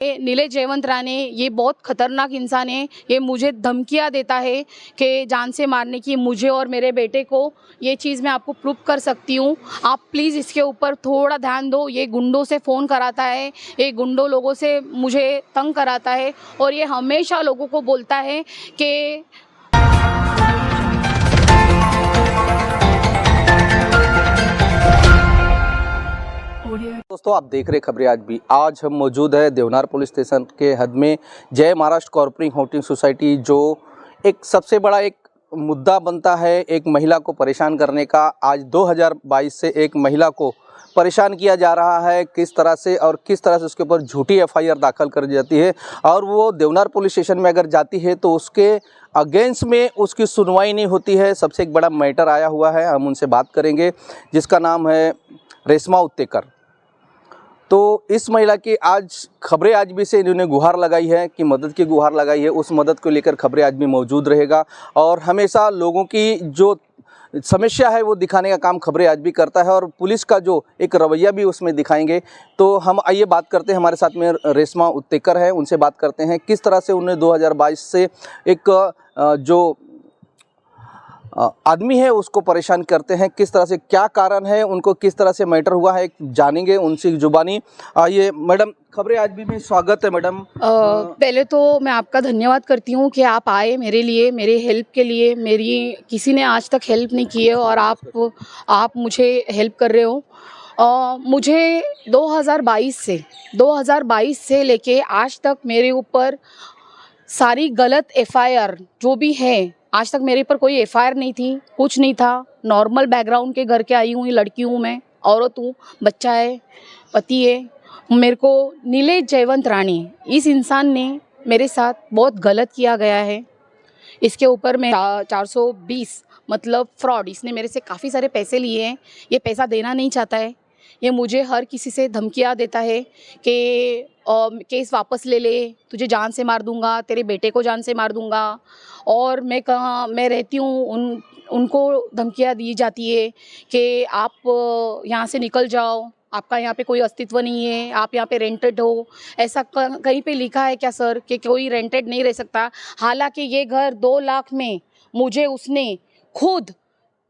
ये नीलेश जयवंत राणे ये बहुत खतरनाक इंसान है। ये मुझे धमकियां देता है कि जान से मारने की, मुझे और मेरे बेटे को। ये चीज़ मैं आपको प्रूव कर सकती हूँ। आप प्लीज़ इसके ऊपर थोड़ा ध्यान दो। ये गुंडों से फ़ोन कराता है, ये गुंडों लोगों से मुझे तंग कराता है और ये हमेशा लोगों को बोलता है कि दोस्तों, आप देख रहे खबरें आज भी। आज हम मौजूद है देवनार पुलिस स्टेशन के हद में जय महाराष्ट्र कॉर्पोरेटिव हाउसिंग सोसाइटी, जो एक सबसे बड़ा एक मुद्दा बनता है एक महिला को परेशान करने का। आज 2022 से एक महिला को परेशान किया जा रहा है, किस तरह से उसके ऊपर झूठी एफआईआर दाखिल कर दी जाती है और वो देवनार पुलिस स्टेशन में अगर जाती है तो उसके अगेंस्ट में उसकी सुनवाई नहीं होती है। सबसे एक बड़ा मैटर आया हुआ है, हम उनसे बात करेंगे, जिसका नाम है रेशमा उत्तेकर। तो इस महिला की आज खबरें आज भी से इन्होंने गुहार लगाई है कि मदद की गुहार लगाई है। उस मदद को लेकर खबरें आज भी मौजूद रहेगा और हमेशा लोगों की जो समस्या है वो दिखाने का काम खबरें आज भी करता है और पुलिस का जो एक रवैया भी उसमें दिखाएंगे। तो हम आइए बात करते हैं, हमारे साथ में रेशमा उत्तेकर है, उनसे बात करते हैं किस तरह से उन्हें 2022 से एक जो आदमी है उसको परेशान करते हैं, किस तरह से, क्या कारण है, उनको किस तरह से मैटर हुआ है, जानेंगे उनसे जुबानी। आइए मैडम, खबरें आज भी में स्वागत है मैडम। पहले तो मैं आपका धन्यवाद करती हूँ कि आप आए मेरे लिए, मेरे हेल्प के लिए। मेरी किसी ने आज तक हेल्प नहीं की है और आप मुझे हेल्प कर रहे हो। मुझे 2022 से लेके आज तक मेरे ऊपर सारी गलत एफआईआर जो भी है, आज तक मेरे पर कोई एफआईआर नहीं थी, कुछ नहीं था। नॉर्मल बैकग्राउंड के घर के आई हूँ, लड़की हूँ मैं, औरत हूँ, बच्चा है, पति है। मेरे को नीलेश जयवंत राणे इस इंसान ने मेरे साथ बहुत गलत किया गया है। इसके ऊपर मैं 420 मतलब फ्रॉड, इसने मेरे से काफ़ी सारे पैसे लिए हैं। ये पैसा देना नहीं चाहता है। ये मुझे हर किसी से धमकियाँ देता है कि केस वापस ले ले, तुझे जान से मार दूंगा, तेरे बेटे को जान से मार दूंगा। और मैं रहती हूँ, उनको धमकियाँ दी जाती है कि आप यहाँ से निकल जाओ, आपका यहाँ पे कोई अस्तित्व नहीं है, आप यहाँ पे रेंटेड हो। ऐसा कहीं पे लिखा है क्या सर कि कोई रेंटेड नहीं रह सकता? हालांकि ये घर 2 लाख में मुझे उसने खुद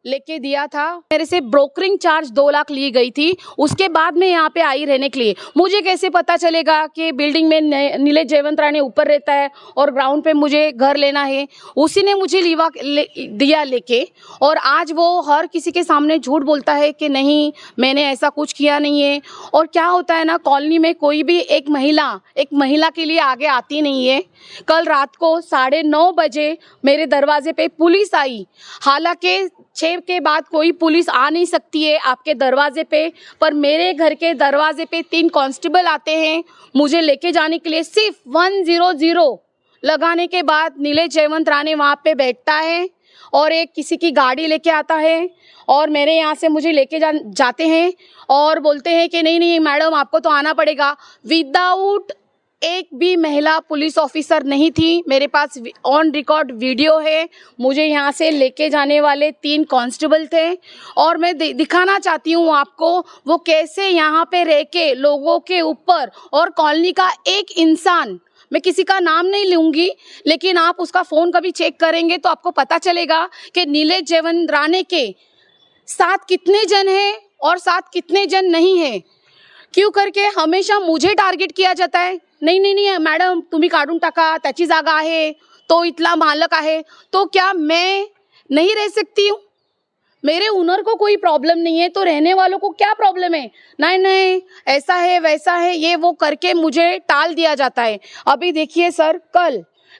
लेके दिया था। मेरे से ब्रोकरिंग चार्ज 2 लाख ली गई थी। उसके बाद मैं यहाँ पे आई रहने के लिए। मुझे कैसे पता चलेगा कि बिल्डिंग में नीलेश जयवंत राणे ऊपर रहता है और ग्राउंड पे मुझे घर लेना है? उसी ने मुझे दिया लेके, और आज वो हर किसी के सामने झूठ बोलता है कि नहीं, मैंने ऐसा कुछ किया नहीं है। और क्या होता है ना, कॉलोनी में कोई भी एक महिला के लिए आगे आती नहीं है। कल रात को 9:30 बजे मेरे दरवाजे पे पुलिस आई। हालांकि 6 के बाद कोई पुलिस आ नहीं सकती है आपके दरवाजे पे, पर मेरे घर के दरवाजे पे 3 कांस्टेबल आते हैं मुझे लेके जाने के लिए। सिर्फ 100 लगाने के बाद नीलेश जयवंत राणे वहाँ पे बैठता है और एक किसी की गाड़ी लेके आता है और मेरे यहाँ से मुझे लेके जाते हैं और बोलते हैं कि नहीं मैडम, आपको तो आना पड़ेगा। विदाउट एक भी महिला पुलिस ऑफिसर नहीं थी। मेरे पास ऑन रिकॉर्ड वीडियो है। मुझे यहाँ से लेके जाने वाले 3 कांस्टेबल थे और मैं दिखाना चाहती हूँ आपको वो कैसे यहाँ पे रह के लोगों के ऊपर, और कॉलोनी का एक इंसान, मैं किसी का नाम नहीं लूँगी, लेकिन आप उसका फ़ोन कभी चेक करेंगे तो आपको पता चलेगा कि नीलेश जयवंत राणे के साथ कितने जन हैं और साथ कितने जन नहीं हैं। क्यों करके हमेशा मुझे टार्गेट किया जाता है? नाही मॅडम, तुम्ही काढून टाका, त्याची जागा आहे, तो इथला मालक आहे, तो क्या मैं नहीं रह सकती हूँ? मेरे ओनर को कोई प्रॉब्लम नहीं है तो रहने वालों को क्या प्रॉब्लम है? नहीं, ऐसा है वैसा है, ये वो करके मुझे टाल दिया जाता है। अभी देखिए सर,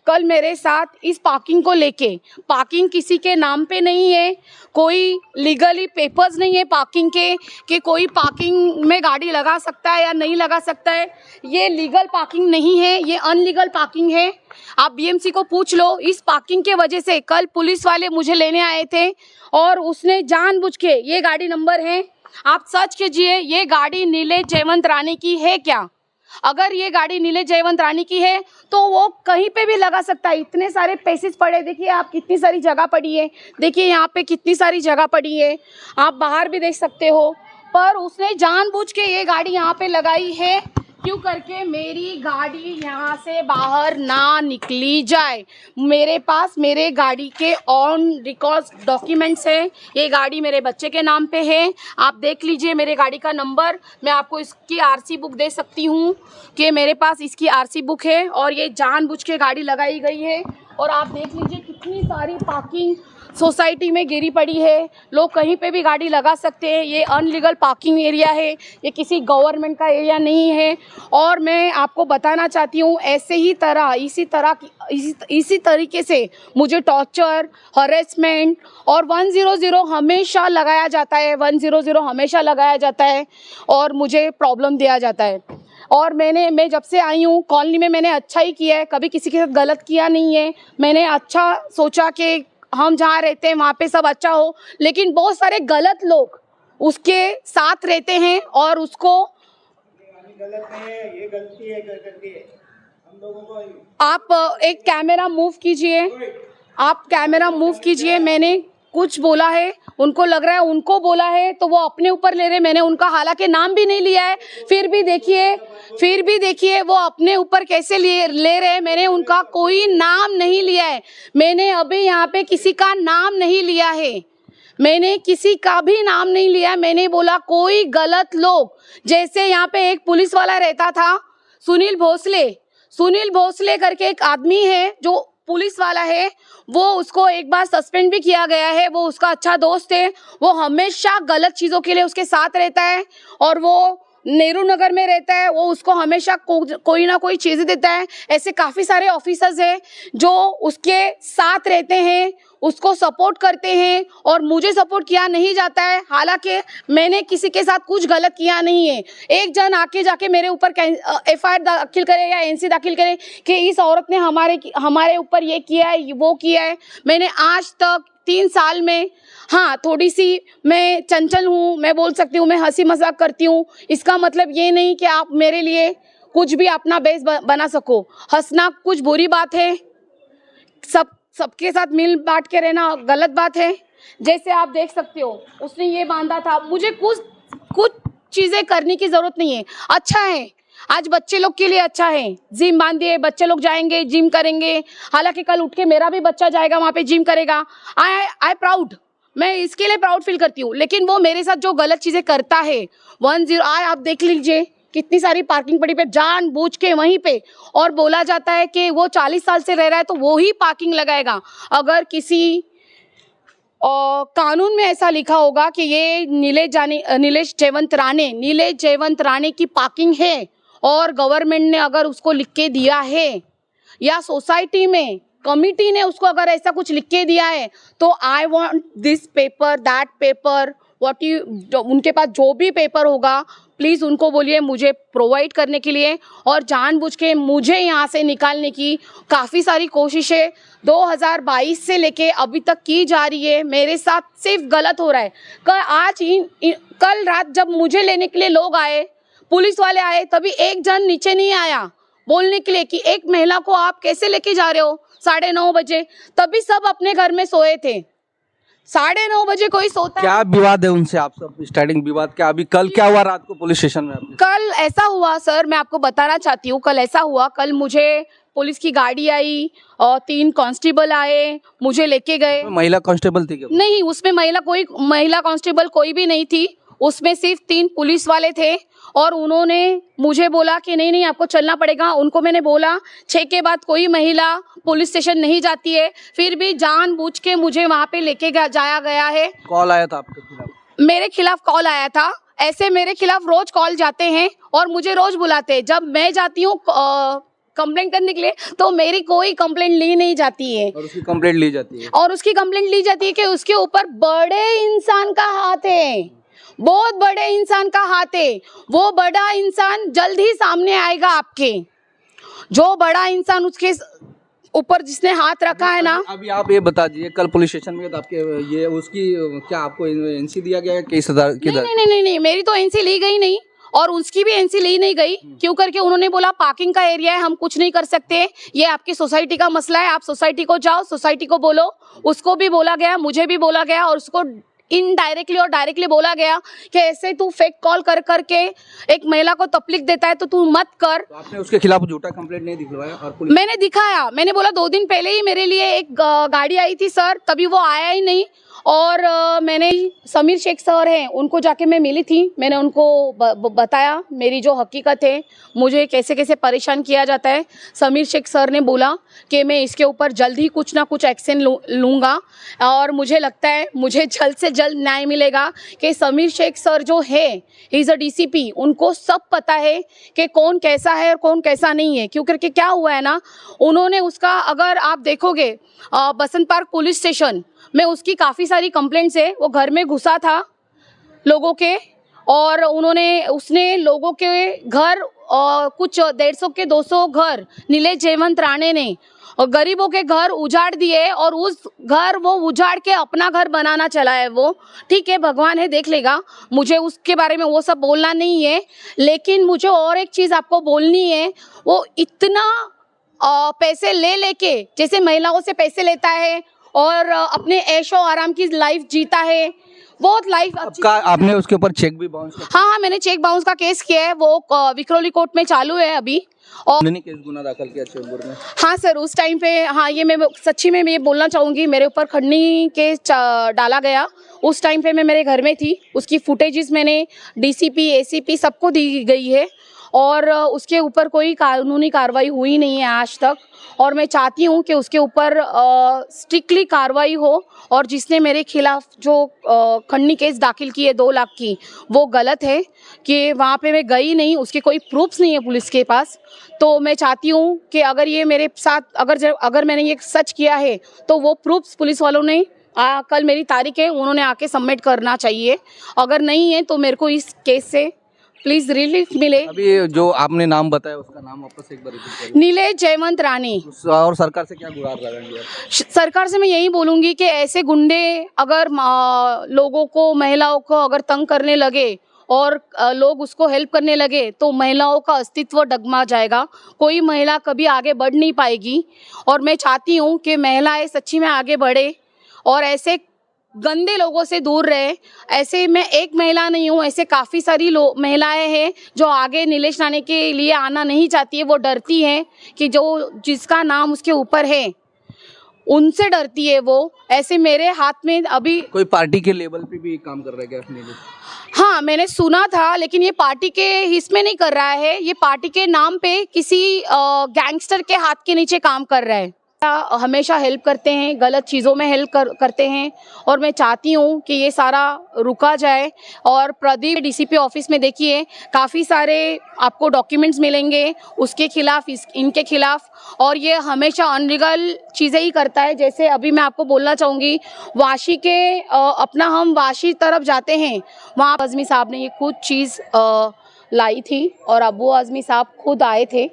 कल मेरे साथ इस पार्किंग को लेके, पार्किंग किसी के नाम पे नहीं है, कोई लीगली पेपर्स नहीं है पार्किंग के कि कोई पार्किंग में गाड़ी लगा सकता है या नहीं लगा सकता है। ये लीगल पार्किंग नहीं है, ये अनलीगल पार्किंग है। आप बीएमसी को पूछ लो। इस पार्किंग के वजह से कल पुलिस वाले मुझे लेने आए थे और उसने जानबूझ के, ये गाड़ी नंबर है, आप सर्च कीजिए, ये गाड़ी नीलेश जयवंत राणे की है क्या? अगर ये गाड़ी नीलेश जयवंत राणे की है तो वो कहीं पे भी लगा सकता है। इतने सारे पैसेज पड़े, देखिए आप, कितनी सारी जगह पड़ी है, देखिए यहाँ पे कितनी सारी जगह पड़ी है, आप बाहर भी देख सकते हो। पर उसने जानबूझ के ये गाड़ी यहाँ पे लगाई है, क्यों करके मेरी गाड़ी यहाँ से बाहर ना निकली जाए। मेरे पास मेरे गाड़ी के ऑन रिकॉर्ड डॉक्यूमेंट्स हैं। ये गाड़ी मेरे बच्चे के नाम पे है, आप देख लीजिए मेरे गाड़ी का नंबर। मैं आपको इसकी आरसी बुक दे सकती हूँ कि मेरे पास इसकी आरसी बुक है, और ये जानबूझ के गाड़ी लगाई गई है। और आप देख लीजिए कितनी सारी पार्किंग सोसाइटी में गिरी पड़ी है। लोग कहीं पे भी गाड़ी लगा सकते हैं। ये अनलीगल पार्किंग एरिया है, ये किसी गवर्नमेंट का एरिया नहीं है। और मैं आपको बताना चाहती हूँ, ऐसे ही तरह इसी तरीके से मुझे टॉर्चर, हरेसमेंट और 100 हमेशा लगाया जाता है, 100 हमेशा लगाया जाता है और मुझे प्रॉब्लम दिया जाता है। और मैं जब से आई हूँ कॉलोनी में, मैंने अच्छा ही किया है, कभी किसी के साथ गलत किया नहीं है। मैंने अच्छा सोचा कि हम जहाँ रहते हैं वहाँ पे सब अच्छा हो, लेकिन बहुत सारे गलत लोग उसके साथ रहते हैं और उसको गलत नहीं है, ये गलती है करती है हम लोगों को। आप एक कैमरा मूव कीजिए, आप कैमरा मूव कीजिए। मैंने कुछ बोला है, उनको लग रहा है उनको बोला है तो वो अपने ऊपर ले रहे। मैंने उनका हालांकि नाम भी नहीं लिया है, फिर भी देखिए वो अपने ऊपर कैसे ले रहे हैं। मैंने उनका कोई नाम नहीं लिया है, मैंने अभी यहाँ पे किसी का नाम नहीं लिया है, मैंने किसी का भी नाम नहीं लिया। मैंने बोला कोई गलत लोग, जैसे यहाँ पे एक पुलिस वाला रहता था सुनील भोसले करके एक आदमी है जो पुलिस वाला है, वो उसको एक बार सस्पेंड भी किया गया है। वो उसका अच्छा दोस्त है, वो हमेशा गलत चीज़ों के लिए उसके साथ रहता है और वो नेहरू नगर में रहता है। वो उसको हमेशा कोई ना कोई चीज़ें देता है। ऐसे काफ़ी सारे ऑफिसर्स हैं जो उसके साथ रहते हैं, उसको सपोर्ट करते हैं और मुझे सपोर्ट किया नहीं जाता है, हालांकि मैंने किसी के साथ कुछ गलत किया नहीं है। एक जन आके जाके मेरे ऊपर एफआईआर दाखिल करे या एनसी दाखिल करे कि इस औरत ने हमारे ऊपर ये किया है, वो किया है। मैंने आज तक 3 साल में, हाँ थोड़ी सी मैं चंचल हूँ, मैं बोल सकती हूँ, मैं हंसी मजाक करती हूँ। इसका मतलब ये नहीं कि आप मेरे लिए कुछ भी अपना बेस बना सको। हंसना कुछ बुरी बात है, सबके साथ मिल बांट के रहना गलत बात है। जैसे आप देख सकते हो उसने ये बांधा था, मुझे कुछ चीज़ें करने की ज़रूरत नहीं है। अच्छा है, आज बच्चे लोग के लिए अच्छा है, जिम बांधिए, बच्चे लोग जाएंगे जिम करेंगे। हालांकि कल उठ के मेरा भी बच्चा जाएगा वहाँ पे जिम करेगा। आई प्राउड, मैं इसके लिए प्राउड फील करती हूँ। लेकिन वो मेरे साथ जो गलत चीज़ें करता है, 10 आप देख लीजिए कितनी सारी पार्किंग पड़ी पे जानबूझ के वहीं पे, और बोला जाता है कि वो 40 साल से रह रहा है तो वो ही पार्किंग लगाएगा। अगर किसी कानून में ऐसा लिखा होगा कि ये नीलेश जयवंत राणे की पार्किंग है और गवर्नमेंट ने अगर उसको लिख के दिया है या सोसाइटी में कमिटी ने उसको अगर ऐसा कुछ लिख के दिया है, तो I want this paper, that paper, उनके पास जो भी पेपर होगा प्लीज़ उनको बोलिए मुझे प्रोवाइड करने के लिए। और जानबूझ के मुझे यहाँ से निकालने की काफ़ी सारी कोशिशें 2022 से लेके अभी तक की जा रही है। मेरे साथ सिर्फ गलत हो रहा है। कल रात जब मुझे लेने के लिए लोग आए, पुलिस वाले आए, तभी एक जन नीचे नहीं आया बोलने के लिए कि एक महिला को आप कैसे लेके जा रहे हो 9:30 बजे। तभी सब अपने घर में सोए थे। 9:30 बजे कोई सोता क्या विवाद है उनसे? आप सब स्टार्टिंग विवाद क्या, अभी कल क्या हुआ रात को पुलिस स्टेशन में आपने? कल ऐसा हुआ सर, मैं आपको बताना चाहती हूँ। कल ऐसा हुआ, कल मुझे पुलिस की गाड़ी आई और 3 कांस्टेबल आए, मुझे लेके गए। महिला कांस्टेबल थी क्या? नहीं, उसमें महिला कांस्टेबल कोई भी नहीं थी, उसमें सिर्फ 3 पुलिस वाले थे। और उन्होंने मुझे बोला कि नहीं आपको चलना पड़ेगा। उनको मैंने बोला 6 के बाद कोई महिला पुलिस स्टेशन नहीं जाती है, फिर भी जानबूझ के मुझे वहाँ पे लेके जाया गया है। कॉल आया था आपके खिलाफ? मेरे खिलाफ कॉल आया था। ऐसे मेरे खिलाफ रोज कॉल जाते हैं और मुझे रोज बुलाते हैं। जब मैं जाती हूँ कंप्लेंट करने के लिए तो मेरी कोई कंप्लेंट ली नहीं जाती है, और उसकी कंप्लेंट ली जाती है कि उसके ऊपर बड़े इंसान का हाथ है, बहुत बड़े इंसान का हाथ है। वो बड़ा इंसान जल्द ही सामने आएगा आपके। जो बड़ा इंसान उसके ऊपर जिसने हाथ रखा है ना। अभी आप ये बता दीजिए, कल पुलिस स्टेशन में तो आपके ये उसकी क्या आपको एनसी दिया गया है? नहीं, मेरी तो एनसी ली गई नहीं और उसकी भी एनसी ली नहीं गई। क्यों करके उन्होंने बोला पार्किंग का एरिया है, हम कुछ नहीं कर सकते, ये आपकी सोसाइटी का मसला है, आप सोसाइटी को जाओ, सोसाइटी को बोलो। उसको भी बोला गया, मुझे भी बोला गया और उसको इनडायरेक्टली और डायरेक्टली बोला गया कि ऐसे तू फेक कॉल कर करके एक महिला को तकलीफ देता है तो तू मत कर। तो आपने उसके खिलाफ झूठा कंप्लेंट नहीं दिखवाया और पुलिस मैंने दिखाया, मैंने बोला 2 दिन पहले ही मेरे लिए एक गाड़ी आई थी सर, तभी वो आया ही नहीं। और मैंने समीर शेख सर हैं उनको जाके मैं मिली थी, मैंने उनको बताया मेरी जो हकीकत है, मुझे कैसे कैसे परेशान किया जाता है। समीर शेख सर ने बोला कि मैं इसके ऊपर जल्द ही कुछ ना कुछ एक्शन लूँगा और मुझे लगता है मुझे जल्द से जल्द न्याय मिलेगा कि समीर शेख सर जो है ही इज़ अ डीसीपी, उनको सब पता है कि कौन कैसा है और कौन कैसा नहीं है। क्योंकि क्या हुआ है ना, उन्होंने उसका अगर आप देखोगे बसंत पार्क पुलिस स्टेशन में उसकी काफ़ी सारी कंप्लेंट्स है। वो घर में घुसा था लोगों के और उसने लोगों के घर कुछ 150 के 200 घर नीलेश जयवंत राणे ने और गरीबों के घर उजाड़ दिए और उस घर वो उजाड़ के अपना घर बनाना चला है। वो ठीक है, भगवान है, देख लेगा, मुझे उसके बारे में वो सब बोलना नहीं है। लेकिन मुझे और एक चीज़ आपको बोलनी है, वो इतना पैसे लेके जैसे महिलाओं से पैसे लेता है और अपने ऐशो आराम की लाइफ जीता है, बहुत लाइफ अच्छी। आपने उसके ऊपर चेक भी बाउंस किया? हाँ, मैंने चेक बाउंस का केस किया है, वो विक्रोली कोर्ट में चालू है अभी। और मैंने केस गुना दाखिल किया चेंबूर में। हाँ सर, उस टाइम पे हाँ, ये मैं सच्ची में ये बोलना चाहूँगी, मेरे ऊपर खंडनी केस डाला गया। उस टाइम पे मैं मेरे घर में थी, उसकी फुटेजेस मैंने डीसीपी एसीपी सबको दी गई है और उसके ऊपर कोई कानूनी कार्रवाई हुई नहीं है आज तक। और मैं चाहती हूँ कि उसके ऊपर स्ट्रिक्टली कार्रवाई हो और जिसने मेरे खिलाफ जो खंडनी केस दाखिल की है 2 लाख की, वो गलत है कि वहाँ पे मैं गई नहीं, उसके कोई प्रूफ्स नहीं है पुलिस के पास। तो मैं चाहती हूँ कि अगर ये मेरे साथ अगर मैंने ये सच किया है तो वो प्रूफ्स पुलिस वालों ने कल मेरी तारीख है, उन्होंने आके सबमिट करना चाहिए। अगर नहीं है तो मेरे को इस केस से प्लीज रिलीफ मिले। अभी जो आपने नाम बताया उसका नाम वापस एक बार रिपीट करिए। नीलेश जयवंत राणे। और सरकार से क्या गुहार लगाएंगे आप? सरकार से मैं यही बोलूँगी कि ऐसे गुंडे अगर लोगों को, महिलाओं को अगर तंग करने लगे और लोग उसको हेल्प करने लगे तो महिलाओं का अस्तित्व डगमा जाएगा, कोई महिला कभी आगे बढ़ नहीं पाएगी। और मैं चाहती हूँ कि महिलाएं सच्ची में आगे बढ़े और ऐसे गंदे लोगों से दूर रहे। ऐसे मैं एक महिला नहीं हूँ, ऐसे काफ़ी सारी महिलाएं हैं जो आगे नीलेश राणे के लिए आना नहीं चाहती है। वो डरती हैं कि जिसका नाम उसके ऊपर है उनसे डरती है वो। ऐसे मेरे हाथ में अभी कोई पार्टी के लेवल पे भी काम कर रहा है क्या अपने लिए? हाँ, मैंने सुना था, लेकिन ये पार्टी के हिस्से नहीं कर रहा है, ये पार्टी के नाम पे किसी गैंगस्टर के हाथ के नीचे काम कर रहा है। हमेशा हेल्प करते हैं, गलत चीज़ों में हेल्प करते हैं और मैं चाहती हूँ कि ये सारा रुका जाए। और प्रदीप डीसीपी ऑफिस में देखिए काफ़ी सारे आपको डॉक्यूमेंट्स मिलेंगे उसके खिलाफ, इनके खिलाफ, और ये हमेशा अनलीगल चीज़ें ही करता है। जैसे अभी मैं आपको बोलना चाहूँगी, वाशी के हम वाशी तरफ जाते हैं, वहाँ आज़मी साहब ने ये कुछ चीज़ लाई थी और अबू आज़मी साहब खुद आए थे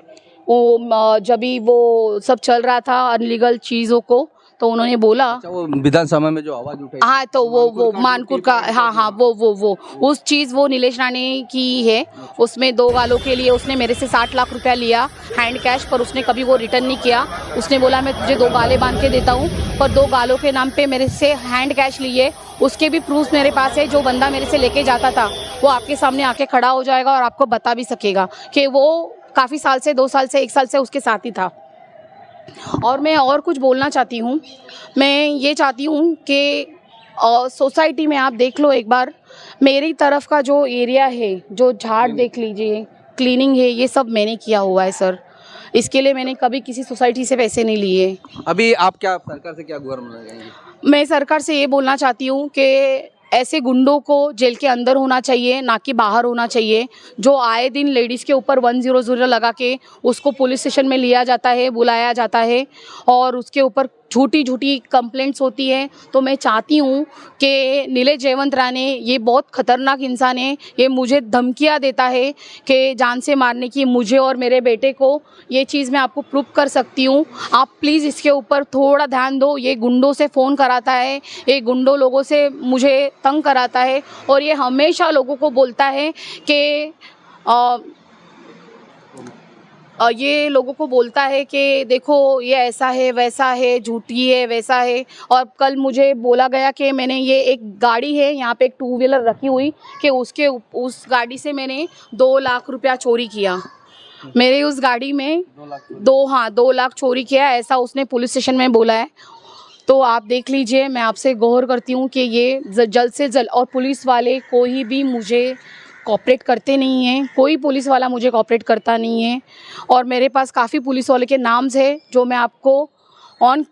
वो जब भी वो सब चल रहा था अनलीगल चीज़ों को, तो उन्होंने बोला। अच्छा, वो विधानसभा में जो आवाज उठाई, हाँ, तो वो मानकुर का, हाँ वो उस चीज़ वो नीलेश राणे की है। उसमें 2 गालों के लिए उसने मेरे से 60 लाख रुपया लिया हैंड कैश, पर उसने कभी वो रिटर्न नहीं किया। उसने बोला मैं तुझे 2 गाले बांध के देता हूँ, पर 2 गालों के नाम पे मेरे से हैंड कैश लिए। उसके भी प्रूफ मेरे पास है। जो बंदा मेरे से लेके जाता था वो आपके सामने आके खड़ा हो जाएगा और आपको बता भी सकेगा कि वो काफ़ी साल से, 2 साल से, 1 साल से उसके साथ ही था। और मैं और कुछ बोलना चाहती हूँ, मैं ये चाहती हूँ कि सोसाइटी में आप देख लो एक बार, मेरी तरफ का जो एरिया है, जो झाड़ देख लीजिए, क्लीनिंग है, ये सब मैंने किया हुआ है सर। इसके लिए मैंने कभी किसी सोसाइटी से पैसे नहीं लिए। अभी आप क्या सरकार से क्या गुहार लगाएंगे? मैं सरकार से ये बोलना चाहती हूँ कि ऐसे गुंडों को जेल के अंदर होना चाहिए, ना कि बाहर होना चाहिए। जो आए दिन लेडीज़ के ऊपर 100 लगा के उसको पुलिस स्टेशन में लिया जाता है, बुलाया जाता है और उसके ऊपर झूठी कंप्लेंट्स होती है। तो मैं चाहती हूँ कि नीलेश जयवंत राणे ये बहुत ख़तरनाक इंसान है, ये मुझे धमकियाँ देता है कि जान से मारने की, मुझे और मेरे बेटे को। ये चीज़ मैं आपको प्रूव कर सकती हूँ, आप प्लीज़ इसके ऊपर थोड़ा ध्यान दो। ये गुंडों से फ़ोन कराता है, ये गुंडों लोगों से मुझे तंग कराता है और ये हमेशा लोगों को बोलता है कि ये लोगों को बोलता है कि देखो ये ऐसा है वैसा है, झूठी है वैसा है। और कल मुझे बोला गया कि मैंने ये एक गाड़ी है यहाँ पे एक 2 व्हीलर रखी हुई कि उस गाड़ी से मैंने 2 लाख रुपया चोरी किया। मेरे उस गाड़ी में 2 लाख चोरी किया, ऐसा उसने पुलिस स्टेशन में बोला है। तो आप देख लीजिए, मैं आपसे गौर करती हूँ कि ये जल्द से जल्द, और पुलिस वाले कोई भी मुझे कोऑपरेट करते नहीं हैं, कोई पुलिस वाला मुझे कोऑपरेट करता नहीं है। और मेरे पास काफ़ी पुलिस वाले के नाम्स है जो मैं आपको ऑन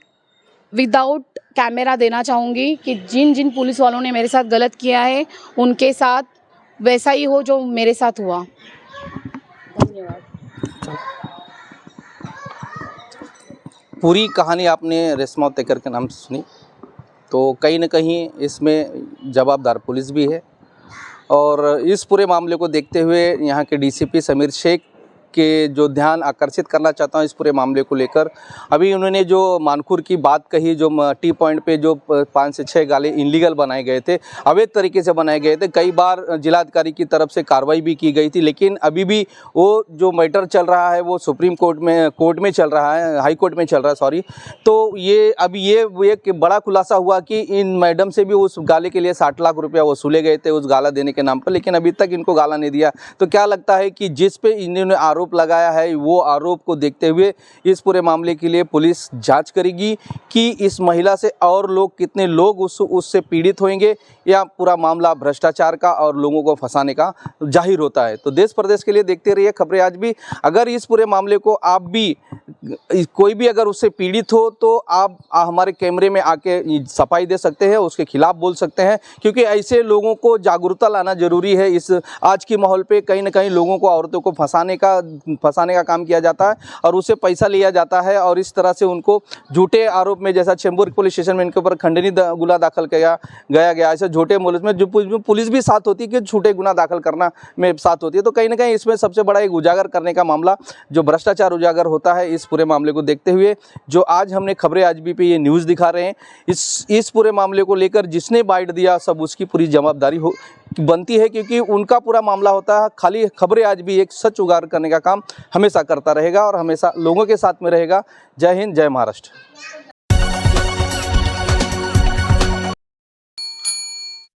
विदाउट कैमरा देना चाहूँगी कि जिन जिन पुलिस वालों ने मेरे साथ गलत किया है उनके साथ वैसा ही हो जो मेरे साथ हुआ। धन्यवाद। पूरी कहानी आपने रेशमा उत्तेकर के नाम से सुनी, तो कहीं न कहीं इसमें जवाबदार पुलिस भी है। और इस पूरे मामले को देखते हुए यहाँ के डीसीपी समीर शेख के जो ध्यान आकर्षित करना चाहता हूँ इस पूरे मामले को लेकर, अभी उन्होंने जो मानखुर की बात कही, जो टी पॉइंट पे जो 5 से 6 गाले इनलीगल बनाए गए थे, अवैध तरीके से बनाए गए थे, कई बार जिलाधिकारी की तरफ से कार्रवाई भी की गई थी, लेकिन अभी भी वो जो मैटर चल रहा है वो सुप्रीम कोर्ट में चल रहा है, हाई कोर्ट में चल रहा है, सॉरी। तो ये अभी ये एक बड़ा खुलासा हुआ कि इन मैडम से भी उस गाले के लिए 60 लाख रुपया वसूले गए थे उस गाला देने के नाम पर, लेकिन अभी तक इनको गाला नहीं दिया। तो क्या लगता है कि जिस पे इन्होंने आरोप लगाया है वो आरोप को देखते हुए इस पूरे मामले के लिए पुलिस जांच करेगी कि इस महिला से और लोग कितने लोग उससे पीड़ित होंगे, या पूरा मामला भ्रष्टाचार का और लोगों को फंसाने का जाहिर होता है। तो देश प्रदेश के लिए देखते रहिए खबरें आज भी। अगर इस पूरे मामले को आप भी कोई भी अगर उससे पीड़ित हो तो आप हमारे कैमरे में आके सफाई दे सकते हैं, उसके खिलाफ बोल सकते हैं, क्योंकि ऐसे लोगों को जागरूकता लाना जरूरी है। इस आज की माहौल पे कहीं ना कहीं लोगों को, औरतों को फंसाने का काम किया जाता है और उससे पैसा लिया जाता है, और इस तरह से उनको झूठे आरोप में, जैसा चेंबूर पुलिस स्टेशन में इनके ऊपर खंडनी गुना दाखिल किया गया ऐसे झूठे मुल्क में जो पुलिस भी साथ होती है कि झूठे गुना दाखिल करना में साथ होती है। तो कहीं ना कहीं इसमें सबसे बड़ा एक उजागर करने का मामला, जो भ्रष्टाचार उजागर होता है, इस पूरे मामले को देखते हुए जो आज हमने खबरें आज भी पे ये न्यूज़ दिखा रहे हैं, इस पूरे मामले को लेकर जिसने बाइट दिया सब उसकी पूरी जवाबदारी बनती है, क्योंकि उनका पूरा मामला होता है। खाली खबरें आज भी एक सच उजागर करने का काम हमेशा करता रहेगा और हमेशा लोगों के साथ में रहेगा। जय हिंद, जय महाराष्ट्र।